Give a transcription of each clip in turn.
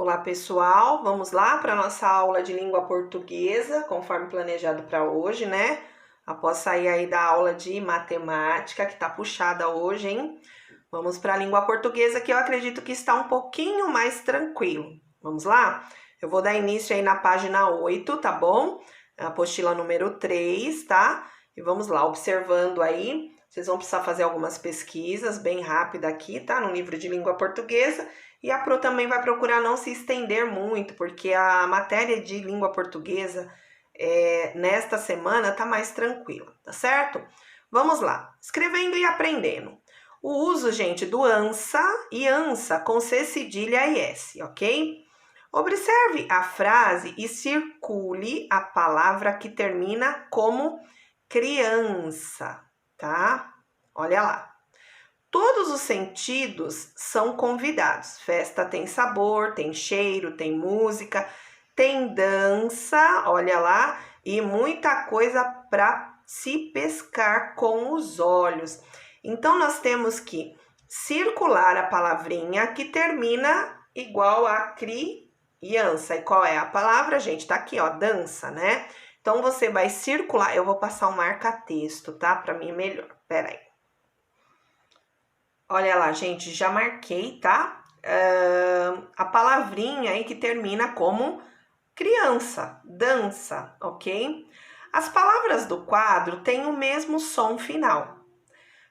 Olá, pessoal. Vamos lá para a nossa aula de língua portuguesa, conforme planejado para hoje, né? Após sair aí da aula de matemática, que tá puxada hoje, hein? Vamos para a língua portuguesa, que eu acredito que está um pouquinho mais tranquilo. Vamos lá? Eu vou dar início aí na página 8, tá bom? A apostila número 3, tá? E vamos lá, observando aí. Vocês vão precisar fazer algumas pesquisas bem rápida aqui, tá? No livro de língua portuguesa. E a Pro também vai procurar não se estender muito, porque a matéria de língua portuguesa nesta semana tá mais tranquila, tá certo? Vamos lá, escrevendo e aprendendo. O uso, gente, do ansa e ansa com C cedilha e S, ok? Observe a frase e circule a palavra que termina como criança, tá? Olha lá. Todos os sentidos são convidados. Festa tem sabor, tem cheiro, tem música, tem dança, olha lá, e muita coisa para se pescar com os olhos. Então, nós temos que circular a palavrinha que termina igual a criança. E qual é a palavra, gente? Tá aqui, ó, dança, né? Então, você vai circular. Eu vou passar um marca-texto, tá? Para mim é melhor. Pera aí. Olha lá, gente, já marquei, tá? A palavrinha aí que termina como criança, dança, ok? As palavras do quadro têm o mesmo som final,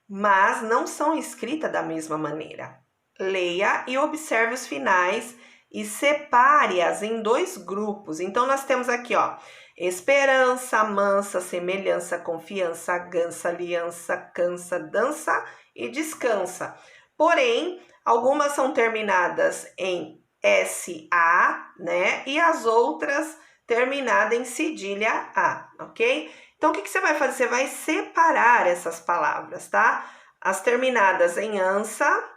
mas não são escritas da mesma maneira. Leia e observe os finais e separe-as em dois grupos. Então, nós temos aqui, ó, esperança, mansa, semelhança, confiança, gança, aliança, cansa, dança e descansa. Porém, algumas são terminadas em SA, né? E as outras terminadas em cedilha A, ok? Então, o que você vai fazer? Você vai separar essas palavras, tá? As terminadas em ansa,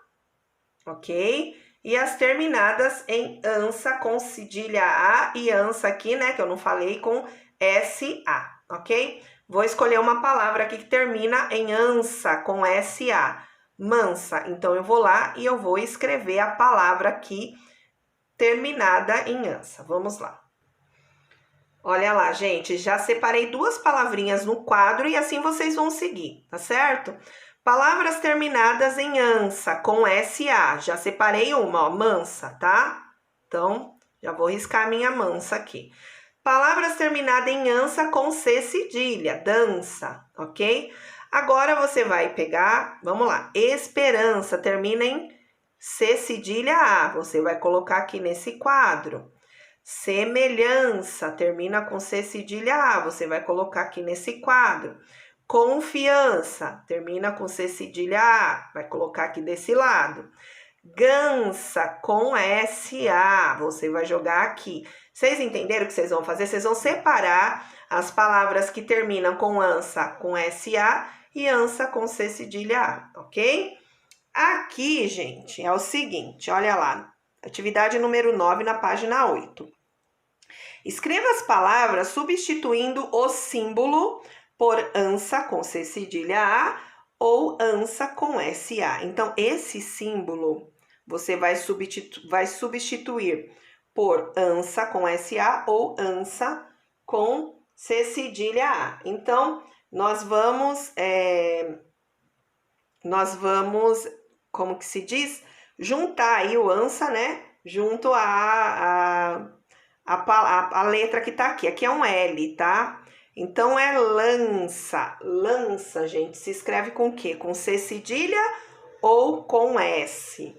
ok? E as terminadas em ansa com cedilha A e ansa aqui, né? Que eu não falei, com SA, ok? Vou escolher uma palavra aqui que termina em ansa com SA, mansa. Então, eu vou lá e eu vou escrever a palavra aqui terminada em ansa. Vamos lá. Olha lá, gente, já separei duas palavrinhas no quadro e assim vocês vão seguir, tá certo? Palavras terminadas em ansa, com SA. Já separei uma, ó, mansa, tá? Então, já vou riscar minha mansa aqui. Palavras terminadas em ansa com C cedilha, dança, ok? Agora você vai pegar, vamos lá, esperança, termina em C cedilha A. Você vai colocar aqui nesse quadro. Semelhança, termina com C cedilha A. Você vai colocar aqui nesse quadro. Confiança, termina com C cedilha A, vai colocar aqui desse lado. Gança, com SA, você vai jogar aqui. Vocês entenderam o que vocês vão fazer? Vocês vão separar as palavras que terminam com ansa com SA e ansa com C cedilha A, ok? Aqui, gente, é o seguinte, olha lá. Atividade número 9 na página 8. Escreva as palavras substituindo o símbolo por ansa com C cedilha A ou ansa com SA. Então, esse símbolo você vai substituir por ansa com SA ou ansa com C cedilha A. Então, nós vamos, como que se diz? Juntar aí o ansa, né? Junto a letra que tá aqui. Aqui é um L, tá? Então, é lança. Lança, gente, se escreve com o quê? Com C cedilha ou com S?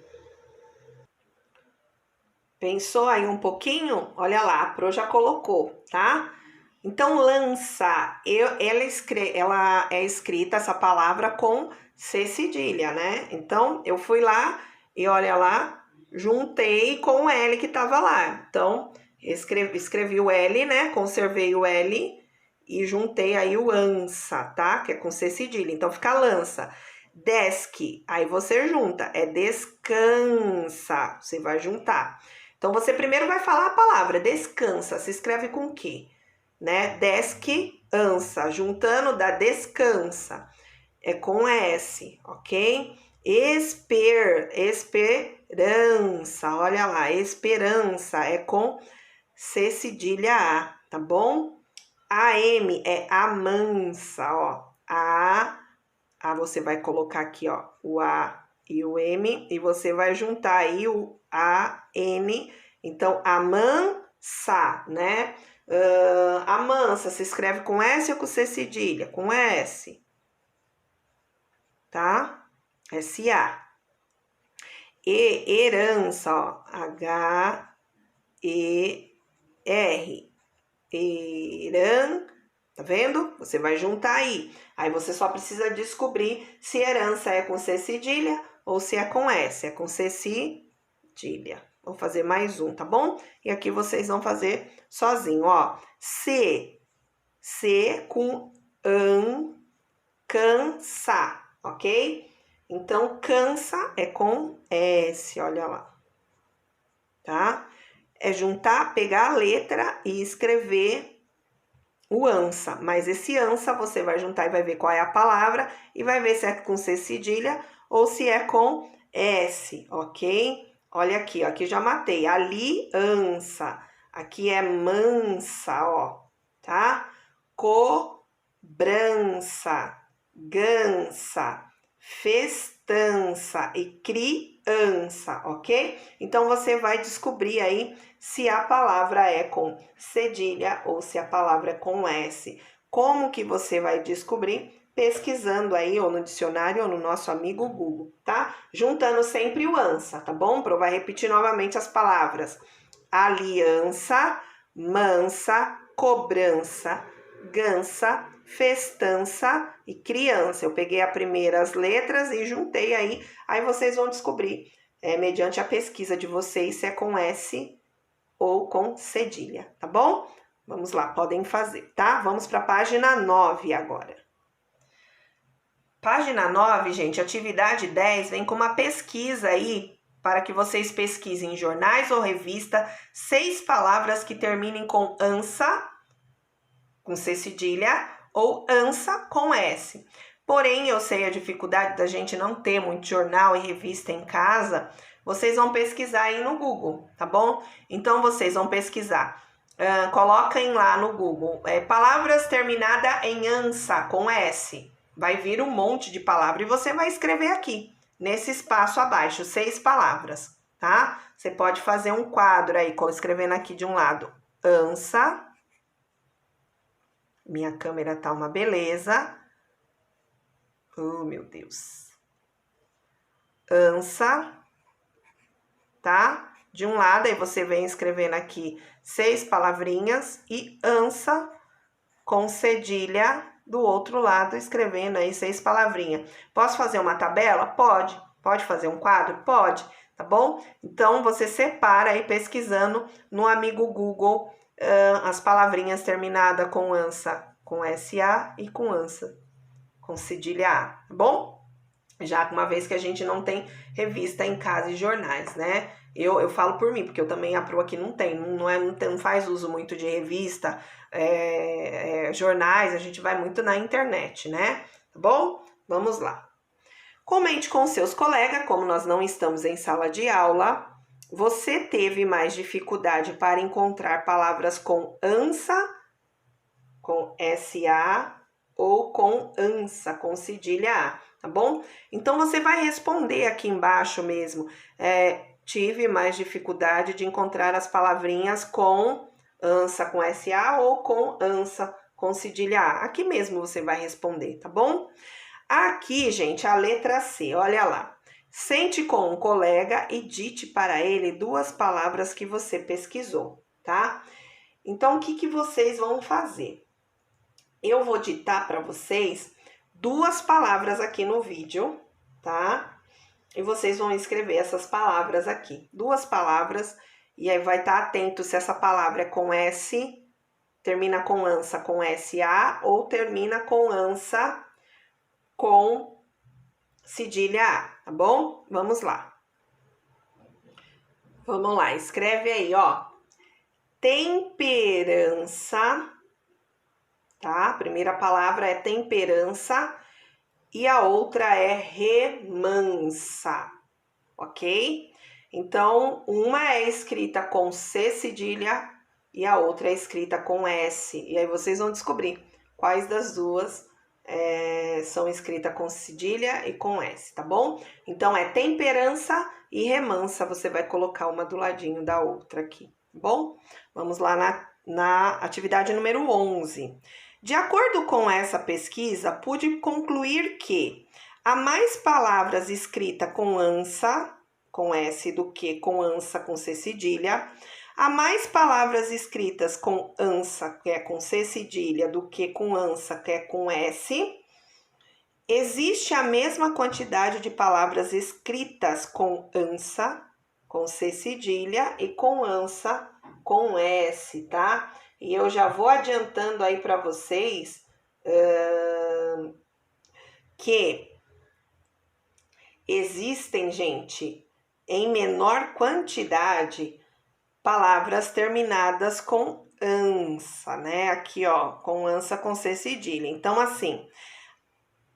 Pensou aí um pouquinho? Olha lá, a Pro já colocou, tá? Então, lança, ela é escrita, essa palavra, com C cedilha, né? Então, eu fui lá e olha lá, juntei com o L que tava lá. Então, escrevi o L, né? Conservei o L e juntei aí o ansa, tá? Que é com C cedilha. Então, fica lança. Desk, aí você junta, é descansa, você vai juntar. Então, você primeiro vai falar a palavra descansa, se escreve com o quê? Né? Desk, ansa, juntando dá descansa, é com S, ok? Esperança, Esperança, olha lá, esperança é com C cedilha A, tá bom? AM é amansa, ó. A você vai colocar aqui, ó, o A e o M, e você vai juntar aí o AN. Então, amansa, né? Amansa se escreve com S ou com C cedilha? Com S, tá? S-A. Herança, ó. H-E-R. Tá vendo? Você vai juntar aí. Aí você só precisa descobrir se herança é com C cedilha ou se é com S. É com C cedilha. Vou fazer mais um, tá bom? E aqui vocês vão fazer sozinho, ó. C com cansa, ok? Então, cansa é com S, olha lá. Tá? É juntar, pegar a letra e escrever o ansa. Mas esse ansa você vai juntar e vai ver qual é a palavra e vai ver se é com C cedilha ou se é com S, ok? Olha aqui, ó, aqui já matei. Aliança. Aqui é mansa, ó, tá? Cobrança, gansa, festança e criança, ok? Então, você vai descobrir aí se a palavra é com cedilha ou se a palavra é com S. Como que você vai descobrir? Pesquisando aí ou no dicionário ou no nosso amigo Google, tá? Juntando sempre o ansa, tá bom? Vai repetir novamente as palavras. Aliança, mansa, cobrança, gansa, festança e criança. Eu peguei as primeiras letras e juntei aí vocês vão descobrir, mediante a pesquisa de vocês, se é com S ou com cedilha, tá bom? Vamos lá, podem fazer, tá? Vamos para a página 9 agora. Página 9, gente, atividade 10, vem com uma pesquisa aí para que vocês pesquisem em jornais ou revista 6 palavras que terminem com ansa, com C cedilha, ou ansa com S. Porém, eu sei a dificuldade da gente não ter muito jornal e revista em casa, vocês vão pesquisar aí no Google, tá bom? Então, vocês vão pesquisar. Coloquem lá no Google, palavras terminadas em ansa, com S. Vai vir um monte de palavras e você vai escrever aqui, nesse espaço abaixo, 6 palavras, tá? Você pode fazer um quadro aí, escrevendo aqui de um lado, ansa. Minha câmera tá uma beleza. Oh, meu Deus. Ansa, tá? De um lado, aí você vem escrevendo aqui 6 palavrinhas e ansa com cedilha do outro lado, escrevendo aí 6 palavrinhas. Posso fazer uma tabela? Pode. Pode fazer um quadro? Pode, tá bom? Então, você separa aí pesquisando no amigo Google as palavrinhas terminadas com ansa, com SA e com ansa, com cedilha A, tá bom? Já uma vez que a gente não tem revista em casa e jornais, né? Eu falo por mim, porque eu também, a Pro aqui não tem, não faz uso muito de revista, jornais, a gente vai muito na internet, né? Tá bom? Vamos lá. Comente com seus colegas, como nós não estamos em sala de aula, você teve mais dificuldade para encontrar palavras com ansa, com SA, ou com ansa, com cedilha A, tá bom? Então, você vai responder aqui embaixo mesmo. Tive mais dificuldade de encontrar as palavrinhas com ansa, com SA, ou com ansa, com cedilha A. Aqui mesmo você vai responder, tá bom? Aqui, gente, a letra C, olha lá. Sente com um colega e dite para ele 2 palavras que você pesquisou, tá? Então, o que vocês vão fazer? Eu vou ditar para vocês 2 palavras aqui no vídeo, tá? E vocês vão escrever essas palavras aqui. 2 palavras, e aí vai estar atento se essa palavra é com S, termina com ansa, com SA, ou termina com ansa, com cedilha A, tá bom? Vamos lá. Vamos lá, escreve aí, ó. Temperança, tá? A primeira palavra é temperança e a outra é remansa, ok? Então, uma é escrita com C cedilha e a outra é escrita com S. E aí vocês vão descobrir quais das duas são escritas com cedilha e com S, tá bom? Então, é temperança e remansa. Você vai colocar uma do ladinho da outra aqui, tá bom? Vamos lá na atividade número 11. De acordo com essa pesquisa, pude concluir que há mais palavras escritas com ansa, com S, do que com ansa, com C cedilha. Há mais palavras escritas com ansa, que é com C cedilha, do que com ansa, que é com S. Existe a mesma quantidade de palavras escritas com ansa, com C cedilha, e com ansa, com S, tá? E eu já vou adiantando aí para vocês que existem, gente, em menor quantidade, palavras terminadas com ansa, né? Aqui, ó, com ansa com C cedilha. Então, assim,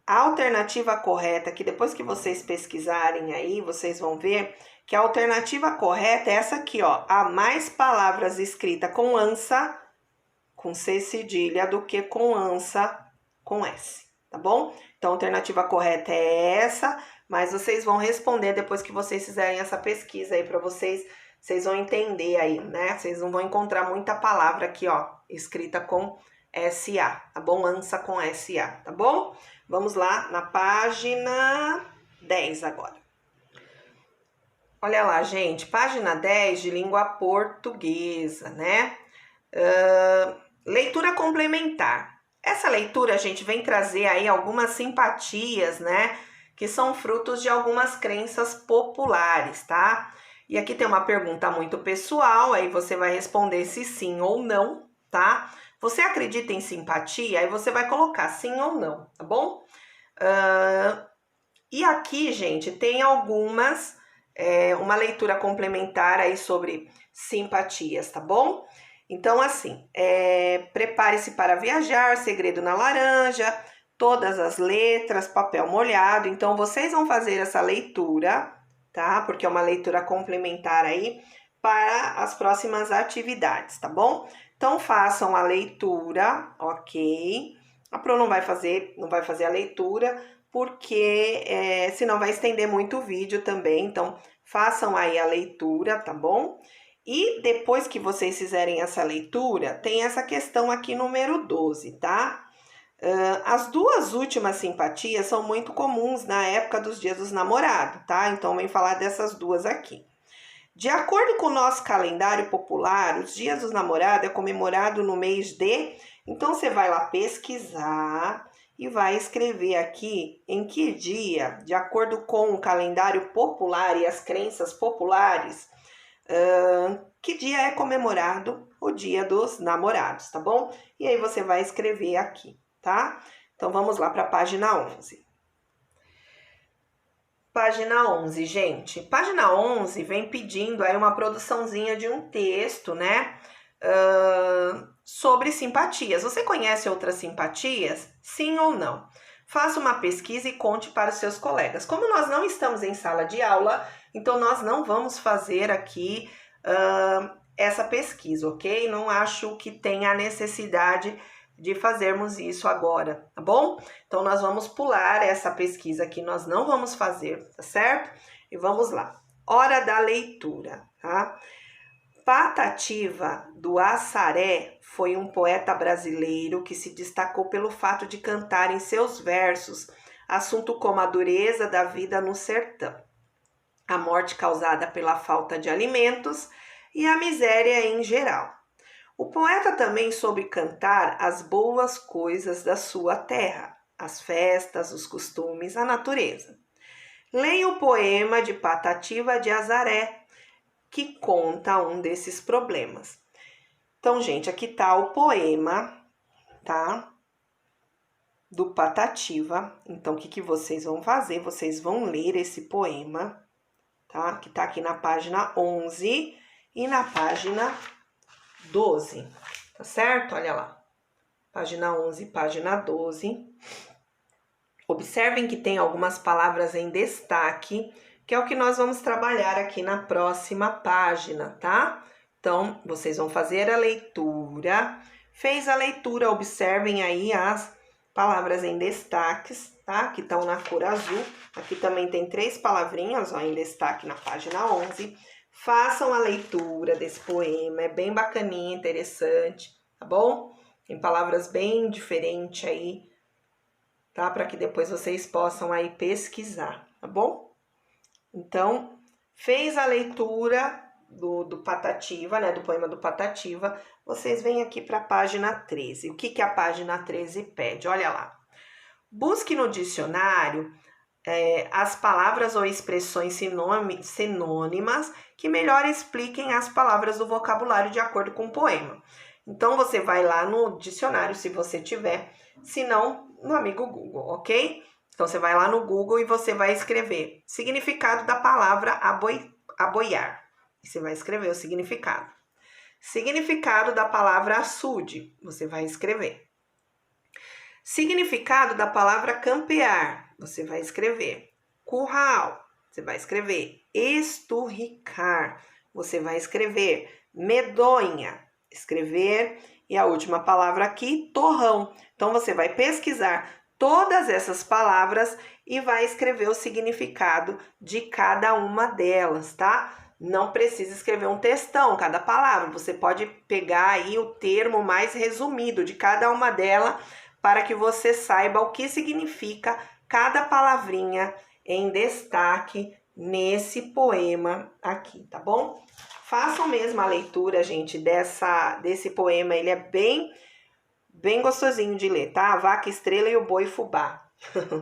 a alternativa correta, que depois que vocês pesquisarem aí, vocês vão ver que a alternativa correta é essa aqui, ó. Há mais palavras escritas com ansa, com C cedilha, do que com ansa, com S, tá bom? Então, a alternativa correta é essa, mas vocês vão responder depois que vocês fizerem essa pesquisa aí para vocês vão entender aí, né? Vocês não vão encontrar muita palavra aqui, ó, escrita com SA, tá bom? Ansa com SA, tá bom? Vamos lá na página 10 agora. Olha lá, gente, página 10 de língua portuguesa, né? Leitura complementar. Essa leitura, a gente vem trazer aí algumas simpatias, né? Que são frutos de algumas crenças populares, tá? E aqui tem uma pergunta muito pessoal, aí você vai responder se sim ou não, tá? Você acredita em simpatia? Aí você vai colocar sim ou não, tá bom? E aqui, gente, tem algumas, uma leitura complementar aí sobre simpatias, tá bom? Então, assim, prepare-se para viajar, segredo na laranja, todas as letras, papel molhado. Então, vocês vão fazer essa leitura, tá? Porque é uma leitura complementar aí para as próximas atividades, tá bom? Então, façam a leitura, ok? A Pro não vai fazer a leitura, porque senão vai estender muito o vídeo também. Então, façam aí a leitura, tá bom? E depois que vocês fizerem essa leitura, tem essa questão aqui número 12, tá? As duas últimas simpatias são muito comuns na época dos dias dos namorados, tá? Então, vem falar dessas duas aqui. De acordo com o nosso calendário popular, os dias dos namorados é comemorado no mês de... Então, você vai lá pesquisar e vai escrever aqui em que dia, de acordo com o calendário popular e as crenças populares, que dia é comemorado o dia dos namorados, tá bom? E aí você vai escrever aqui, tá? Então, vamos lá para a página 11. Página 11, gente. Página 11 vem pedindo aí uma produçãozinha de um texto, né? Sobre simpatias. Você conhece outras simpatias? Sim ou não? Faça uma pesquisa e conte para os seus colegas. Como nós não estamos em sala de aula, então nós não vamos fazer aqui essa pesquisa, ok? Não acho que tenha a necessidade de fazermos isso agora, tá bom? Então, nós vamos pular essa pesquisa aqui, nós não vamos fazer, tá certo? E vamos lá. Hora da leitura, tá? Patativa do Assaré foi um poeta brasileiro que se destacou pelo fato de cantar em seus versos assunto como a dureza da vida no sertão, a morte causada pela falta de alimentos e a miséria em geral. O poeta também soube cantar as boas coisas da sua terra, as festas, os costumes, a natureza. Leia o poema de Patativa de Azaré, que conta um desses problemas. Então, gente, aqui tá o poema, tá? Do Patativa. Então, o que vocês vão fazer? Vocês vão ler esse poema, tá? Que tá aqui na página 11 e na página 12, tá certo? Olha lá, página 11, página 12. Observem que tem algumas palavras em destaque que é o que nós vamos trabalhar aqui na próxima página, tá? Então, vocês vão fazer a leitura. Fez a leitura, observem aí as palavras em destaques, tá? Que estão na cor azul. Aqui também tem 3 palavrinhas, ó, em destaque na página 11. Façam a leitura desse poema, é bem bacaninha, interessante, tá bom? Tem palavras bem diferentes aí, tá? Para que depois vocês possam aí pesquisar, tá bom? Então, fez a leitura do Patativa, né? Do poema do Patativa, vocês vêm aqui para a página 13. O que, que a página 13 pede? Olha lá. Busque no dicionário as palavras ou expressões sinônimas que melhor expliquem as palavras do vocabulário de acordo com o poema. Então, você vai lá no dicionário, se você tiver, se não, no amigo Google, ok? Então, você vai lá no Google e você vai escrever significado da palavra aboiar. E você vai escrever o significado. Significado da palavra açude, você vai escrever. Significado da palavra campear, você vai escrever. Curral, você vai escrever. Esturricar, você vai escrever. Medonha, escrever. E a última palavra aqui, torrão. Então, você vai pesquisar todas essas palavras e vai escrever o significado de cada uma delas, tá? Não precisa escrever um textão, cada palavra. Você pode pegar aí o termo mais resumido de cada uma delas, para que você saiba o que significa cada palavrinha em destaque nesse poema aqui, tá bom? Façam mesmo a leitura, gente, desse poema, ele é bem gostosinho de ler, tá? A vaca, estrela e o boi fubá.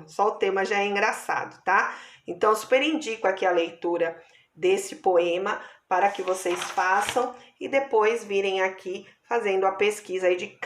Só o tema já é engraçado, tá? Então, super indico aqui a leitura desse poema para que vocês façam e depois virem aqui fazendo a pesquisa aí de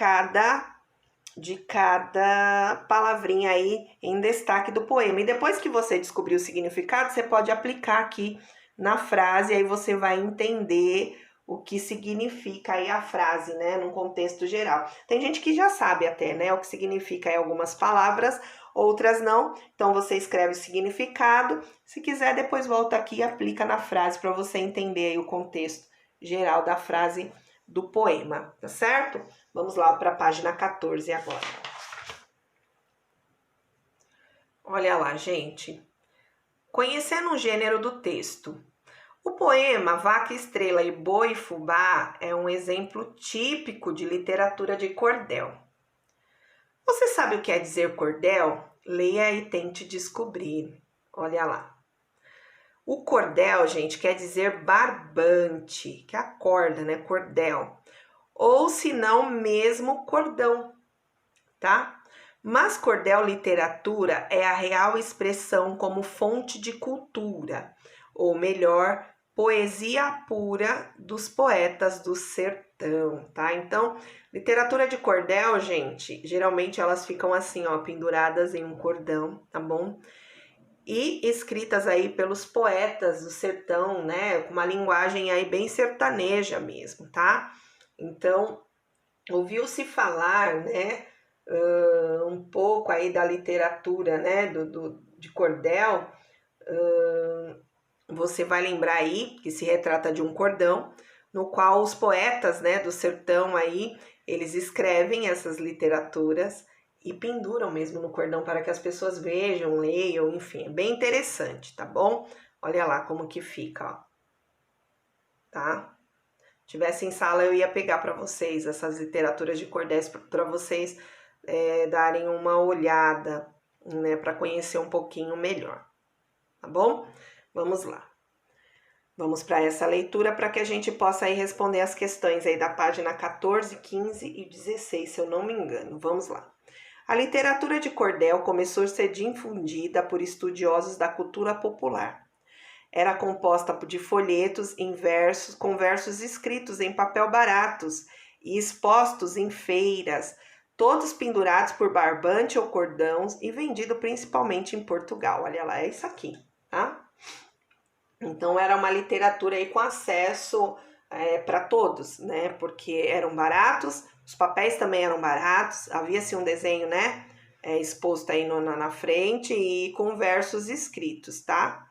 cada palavrinha aí em destaque do poema. E depois que você descobrir o significado, você pode aplicar aqui na frase, aí você vai entender o que significa aí a frase, né, num contexto geral. Tem gente que já sabe até, né, o que significa aí algumas palavras, outras não. Então, você escreve o significado. Se quiser, depois volta aqui e aplica na frase para você entender aí o contexto geral da frase do poema, tá certo? Vamos lá para a página 14 agora. Olha lá, gente. Conhecendo o gênero do texto. O poema Vaca, Estrela e Boi Fubá é um exemplo típico de literatura de cordel. Você sabe o que quer dizer cordel? Leia e tente descobrir. Olha lá. O cordel, gente, quer dizer barbante, que é a corda, né? Cordel. Ou se não, mesmo cordão, tá? Mas cordel literatura é a real expressão como fonte de cultura, ou melhor, poesia pura dos poetas do sertão, tá? Então, literatura de cordel, gente, geralmente elas ficam assim, ó, penduradas em um cordão, tá bom? E escritas aí pelos poetas do sertão, né? Com uma linguagem aí bem sertaneja mesmo, tá? Então, ouviu-se falar, né? Um pouco aí da literatura, né? De cordel. Você vai lembrar aí que se retrata de um cordão, no qual os poetas, né? Do sertão aí, eles escrevem essas literaturas e penduram mesmo no cordão para que as pessoas vejam, leiam, enfim, é bem interessante, tá bom? Olha lá como que fica, ó. Tá? Se tivesse em sala, eu ia pegar para vocês essas literaturas de cordéis para vocês darem uma olhada, né, para conhecer um pouquinho melhor, tá bom? Vamos lá. Vamos para essa leitura para que a gente possa aí responder as questões aí da página 14, 15 e 16, se eu não me engano. Vamos lá. A literatura de cordel começou a ser difundida por estudiosos da cultura popular. Era composta de folhetos em versos, com versos escritos em papel baratos e expostos em feiras, todos pendurados por barbante ou cordões e vendido principalmente em Portugal. Olha lá, é isso aqui, tá? Então, era uma literatura aí com acesso para todos, né? Porque eram baratos, os papéis também eram baratos, havia-se um desenho, né? Exposto aí na frente e com versos escritos, tá?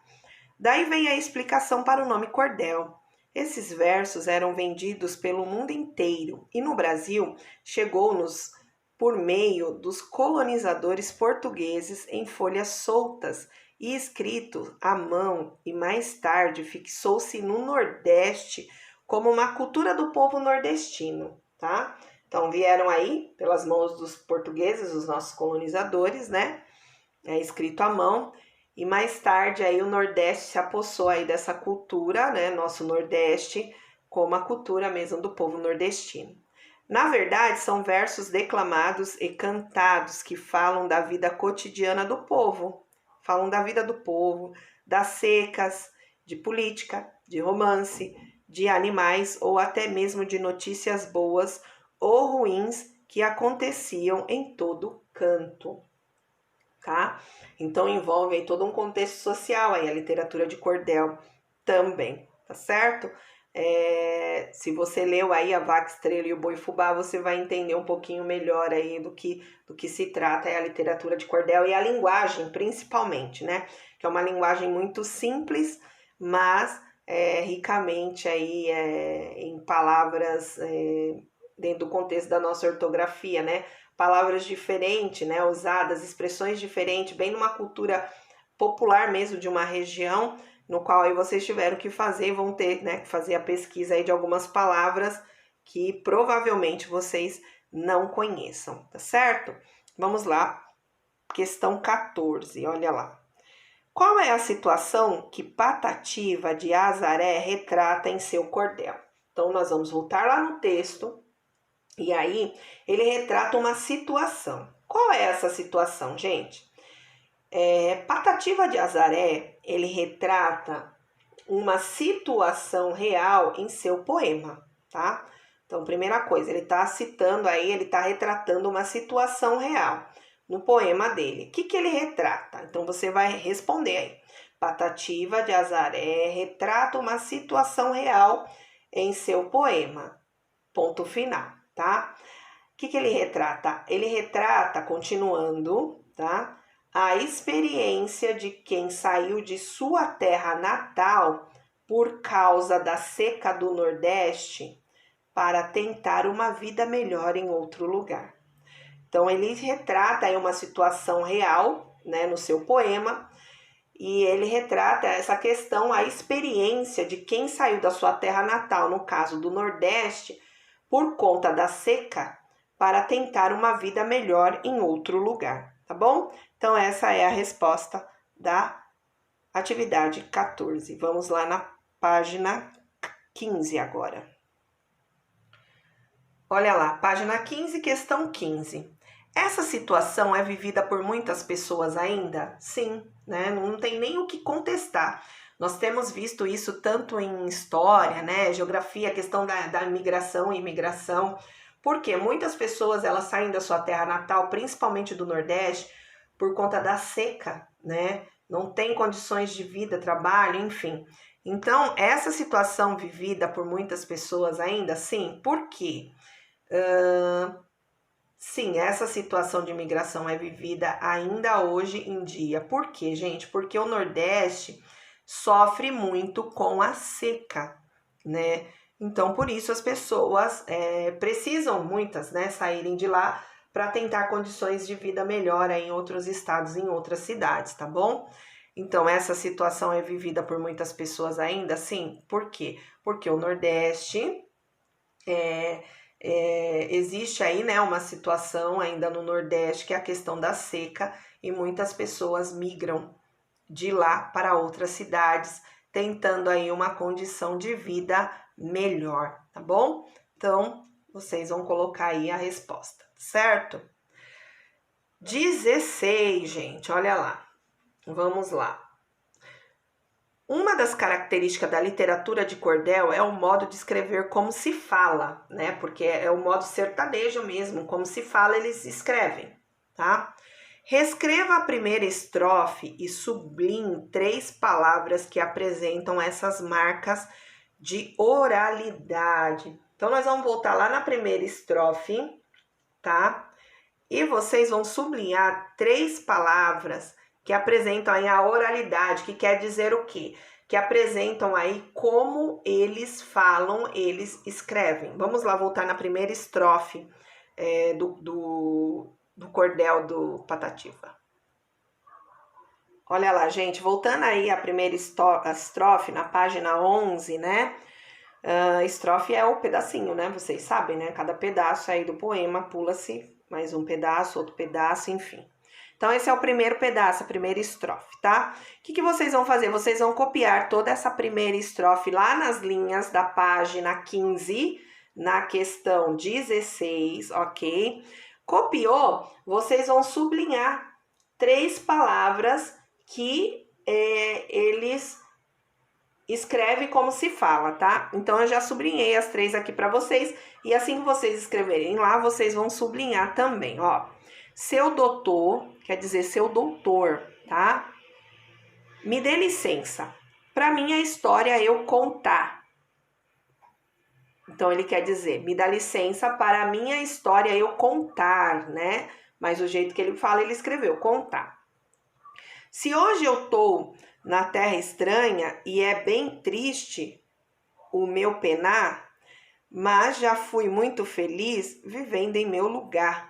Daí vem a explicação para o nome cordel. Esses versos eram vendidos pelo mundo inteiro e no Brasil chegou-nos por meio dos colonizadores portugueses em folhas soltas e escrito à mão, e mais tarde fixou-se no Nordeste como uma cultura do povo nordestino, tá? Então vieram aí pelas mãos dos portugueses, os nossos colonizadores, né? É escrito à mão, e mais tarde aí o Nordeste se apossou aí dessa cultura, né? Nosso Nordeste, como a cultura mesmo do povo nordestino. Na verdade, são versos declamados e cantados que falam da vida cotidiana do povo. Falam da vida do povo, das secas, de política, de romance, de animais ou até mesmo de notícias boas ou ruins que aconteciam em todo canto, tá? Então envolve aí todo um contexto social aí, a literatura de cordel também, tá certo? Se você leu aí a Vaca, Estrela e o Boi Fubá, você vai entender um pouquinho melhor aí do que se trata a literatura de cordel e a linguagem, principalmente, né? Que é uma linguagem muito simples, mas ricamente aí em palavras dentro do contexto da nossa ortografia, né? Palavras diferentes, né? Usadas, expressões diferentes, bem numa cultura popular mesmo de uma região, no qual aí vocês tiveram que fazer, vão ter, né, que fazer a pesquisa aí de algumas palavras que provavelmente vocês não conheçam, tá certo? Vamos lá, questão 14, olha lá. Qual é a situação que Patativa de Azaré retrata em seu cordel? Então, nós vamos voltar lá no texto, e aí ele retrata uma situação. Qual é essa situação, gente? Patativa de Azaré, ele retrata uma situação real em seu poema, tá? Então, primeira coisa, ele está citando aí, ele está retratando uma situação real no poema dele. O que ele retrata? Então, você vai responder aí. Patativa de Azaré retrata uma situação real em seu poema. Ponto final, tá? O que ele retrata? Ele retrata, continuando, tá? A experiência de quem saiu de sua terra natal por causa da seca do Nordeste para tentar uma vida melhor em outro lugar. Então ele retrata aí uma situação real, né, no seu poema, e ele retrata essa questão, a experiência de quem saiu da sua terra natal, no caso do Nordeste, por conta da seca, para tentar uma vida melhor em outro lugar, tá bom? Então, essa é a resposta da atividade 14. Vamos lá na página 15 agora. Olha lá, página 15, questão 15. Essa situação é vivida por muitas pessoas ainda? Sim, né? Não tem nem o que contestar. Nós temos visto isso tanto em história, né? Geografia, questão da migração e imigração. Porque muitas pessoas elas saem da sua terra natal, principalmente do Nordeste, por conta da seca, né? Não tem condições de vida, trabalho, enfim. Então, essa situação vivida por muitas pessoas ainda, sim. Por quê? Sim, essa situação de imigração é vivida ainda hoje em dia. Por quê, gente? Porque o Nordeste sofre muito com a seca, né? Então, por isso as pessoas precisam, muitas, né, saírem de lá para tentar condições de vida melhor em outros estados, em outras cidades, tá bom? Então, essa situação é vivida por muitas pessoas ainda, sim. Por quê? Porque o Nordeste existe aí, né, uma situação ainda no Nordeste que é a questão da seca e muitas pessoas migram de lá para outras cidades, tentando aí uma condição de vida melhor, tá bom? Então, vocês vão colocar aí a resposta, certo? 16, gente, olha lá. Vamos lá. Uma das características da literatura de cordel é o modo de escrever como se fala, né? Porque é o modo sertanejo mesmo, como se fala, eles escrevem, tá? Reescreva a primeira estrofe e sublinhe 3 palavras que apresentam essas marcas de oralidade. Então, nós vamos voltar lá na primeira estrofe, tá? E vocês vão sublinhar 3 palavras que apresentam aí a oralidade, que quer dizer o quê? Que apresentam aí como eles falam, eles escrevem. Vamos lá voltar na primeira estrofe do cordel do Patativa. Olha lá, gente, voltando aí à primeira estrofe, na página 11, né? Estrofe é o pedacinho, né? Vocês sabem, né? Cada pedaço aí do poema pula-se mais um pedaço, outro pedaço, enfim. Então, esse é o primeiro pedaço, a primeira estrofe, tá? O que vocês vão fazer? Vocês vão copiar toda essa primeira estrofe lá nas linhas da página 15, na questão 16, ok? Copiou, vocês vão sublinhar 3 palavras que eles escrevem como se fala, tá? Então, eu já sublinhei as 3 aqui para vocês. E assim que vocês escreverem lá, vocês vão sublinhar também, ó. Seu doutor, quer dizer seu doutor, tá? Me dê licença, para minha história eu contar. Então, ele quer dizer, me dá licença para a minha história eu contar, né? Mas o jeito que ele fala, ele escreveu, contar. Se hoje eu tô na terra estranha e é bem triste o meu penar, mas já fui muito feliz vivendo em meu lugar.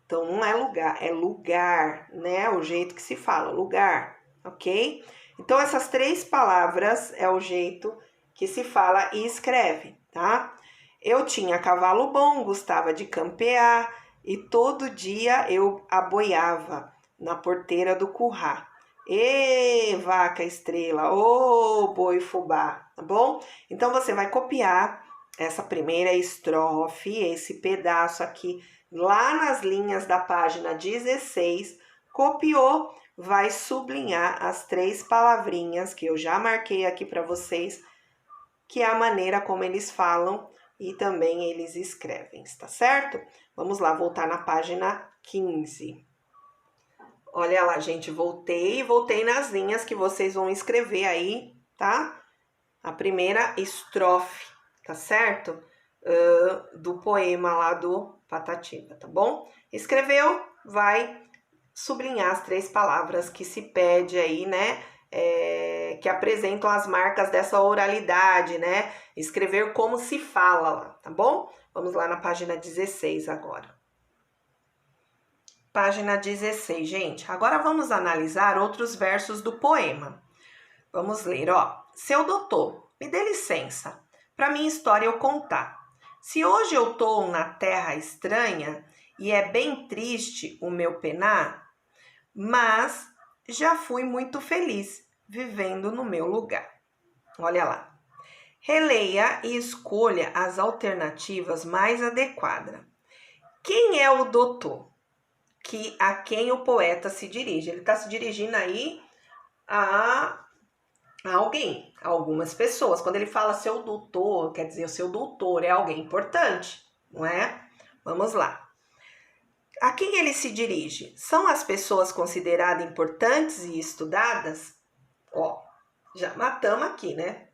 Então, não é lugar, é lugar, né? O jeito que se fala, lugar, ok? Então, essas 3 palavras é o jeito que se fala e escreve, tá? Eu tinha cavalo bom, gostava de campear e todo dia eu aboiava na porteira do currá. Ê, vaca estrela, ô, boi fubá, tá bom? Então, você vai copiar essa primeira estrofe, esse pedaço aqui, lá nas linhas da página 16, copiou, vai sublinhar as 3 palavrinhas que eu já marquei aqui para vocês, que é a maneira como eles falam e também eles escrevem, tá certo? Vamos lá, voltar na página 15. Olha lá, gente, voltei nas linhas que vocês vão escrever aí, tá? A primeira estrofe, tá certo? Do poema lá do Patativa, tá bom? Escreveu, vai sublinhar as 3 palavras que se pede aí, né? Que apresentam as marcas dessa oralidade, né? Escrever como se fala lá, tá bom? Vamos lá na página 16 agora. Página 16, gente. Agora vamos analisar outros versos do poema. Vamos ler, ó. Seu doutor, me dê licença, para minha história eu contar. Se hoje eu tô na terra estranha e é bem triste o meu penar, mas já fui muito feliz vivendo no meu lugar. Olha lá. Releia e escolha as alternativas mais adequadas. Quem é o doutor? A quem o poeta se dirige. Ele está se dirigindo aí a alguém, a algumas pessoas. Quando ele fala seu doutor, quer dizer, o seu doutor é alguém importante, não é? Vamos lá. A quem ele se dirige? São as pessoas consideradas importantes e estudadas? Ó, já matamos aqui, né?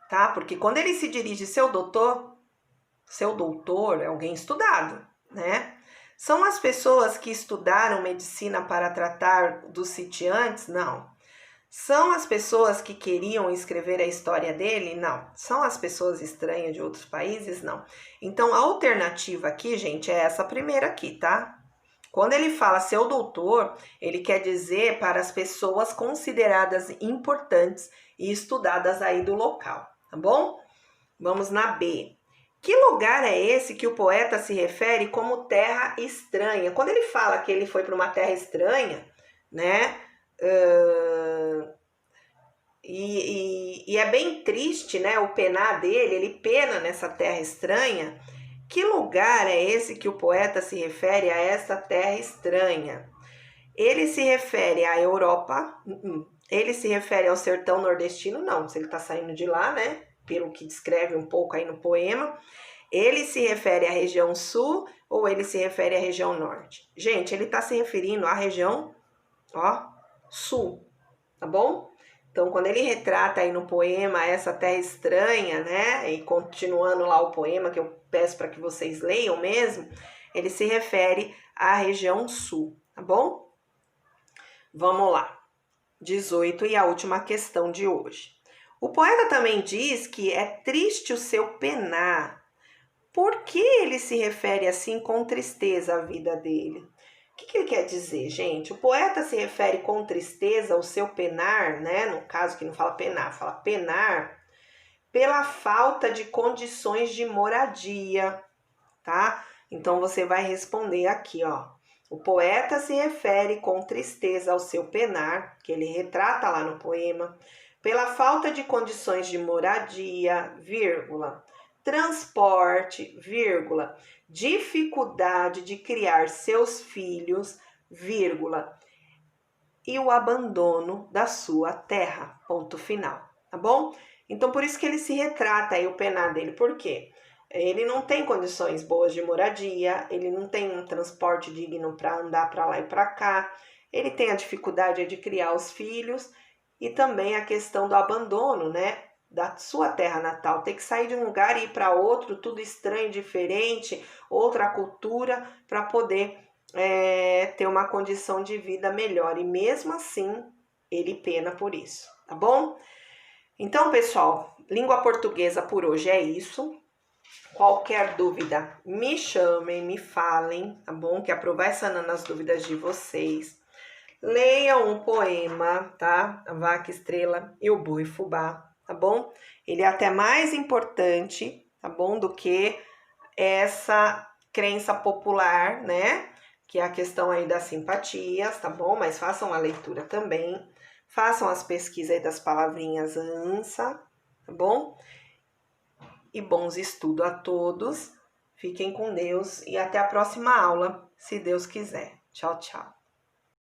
Tá? Porque quando ele se dirige seu doutor é alguém estudado, né? São as pessoas que estudaram medicina para tratar dos sitiantes? Não. São as pessoas que queriam escrever a história dele? Não. São as pessoas estranhas de outros países? Não. Então, a alternativa aqui, gente, é essa primeira aqui, tá? Quando ele fala seu doutor, ele quer dizer para as pessoas consideradas importantes e estudadas aí do local, tá bom? Vamos na B. Que lugar é esse que o poeta se refere como terra estranha? Quando ele fala que ele foi para uma terra estranha, né? E é bem triste, né? O penar dele, ele pena nessa terra estranha. Que lugar é esse que o poeta se refere a essa terra estranha? Ele se refere à Europa? Ele se refere ao sertão nordestino? Não, se ele está saindo de lá, né? Pelo que descreve um pouco aí no poema. Ele se refere à região sul ou ele se refere à região norte? Gente, ele está se referindo à região, ó, sul, tá bom? Então, quando ele retrata aí no poema essa terra estranha, né? E continuando lá o poema, que eu peço para que vocês leiam mesmo, ele se refere à região sul, tá bom? Vamos lá. 18 e a última questão de hoje. O poeta também diz que é triste o seu penar. Por que ele se refere assim com tristeza à vida dele? O que ele quer dizer, gente? O poeta se refere com tristeza ao seu penar, né? No caso que não fala penar, fala penar, pela falta de condições de moradia, tá? Então você vai responder aqui, ó. O poeta se refere com tristeza ao seu penar, que ele retrata lá no poema, pela falta de condições de moradia, vírgula, transporte, vírgula, dificuldade de criar seus filhos, vírgula, e o abandono da sua terra, ponto final, tá bom? Então, por isso que ele se retrata aí o penar dele, por quê? Ele não tem condições boas de moradia, ele não tem um transporte digno para andar para lá e para cá, ele tem a dificuldade de criar os filhos e também a questão do abandono, né? Da sua terra natal, ter que sair de um lugar e ir para outro, tudo estranho, diferente, outra cultura, para poder ter uma condição de vida melhor. E mesmo assim, ele pena por isso, tá bom? Então, pessoal, língua portuguesa por hoje é isso. Qualquer dúvida, me chamem, me falem, tá bom? Que aprovar essa nas dúvidas de vocês. Leiam um poema, tá? A Vaca Estrela e o Boi Fubá, tá bom? Ele é até mais importante, tá bom? Do que essa crença popular, né? Que é a questão aí das simpatias, tá bom? Mas façam a leitura também. Façam as pesquisas aí das palavrinhas ansa, tá bom? E bons estudos a todos. Fiquem com Deus e até a próxima aula, se Deus quiser. Tchau, tchau.